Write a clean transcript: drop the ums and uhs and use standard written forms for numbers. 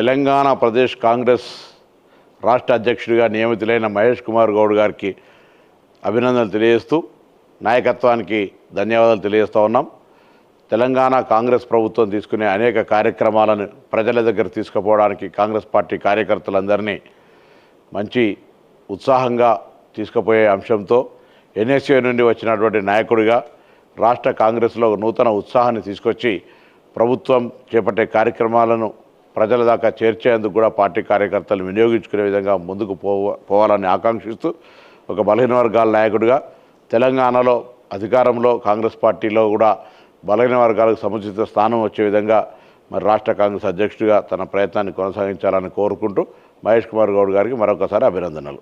తెలంగాణ ప్రదేశ్ కాంగ్రెస్ రాష్ట్ర అధ్యక్షుడిగా నియమితులైన మహేష్ కుమార్ గౌడ్ గారికి అభినందనలు తెలియజేస్తూ నాయకత్వానికి ధన్యవాదాలు తెలియజేస్తూ ఉన్నాం. తెలంగాణ కాంగ్రెస్ ప్రభుత్వం తీసుకునే అనేక కార్యక్రమాలను ప్రజల దగ్గర తీసుకుపోవడానికి కాంగ్రెస్ పార్టీ కార్యకర్తలందరినీ మంచి ఉత్సాహంగా తీసుకుపోయే అంశంతో ఎన్ఎస్ఏ నుండి వచ్చినటువంటి నాయకుడిగా రాష్ట్ర కాంగ్రెస్లో నూతన ఉత్సాహాన్ని తీసుకొచ్చి ప్రభుత్వం చేపట్టే కార్యక్రమాలను ప్రజల దాకా చేర్చేందుకు కూడా పార్టీ కార్యకర్తలు వినియోగించుకునే విధంగా ముందుకు పోవాలని ఆకాంక్షిస్తూ ఒక బలహీన వర్గాల నాయకుడిగా తెలంగాణలో అధికారంలో కాంగ్రెస్ పార్టీలో కూడా బలహీన వర్గాలకు సముచిత స్థానం వచ్చే విధంగా మరి రాష్ట్ర కాంగ్రెస్ అధ్యక్షుడిగా తన ప్రయత్నాన్ని కొనసాగించాలని కోరుకుంటూ మహేష్ కుమార్ గౌడ్ గారికి మరొకసారి అభినందనలు.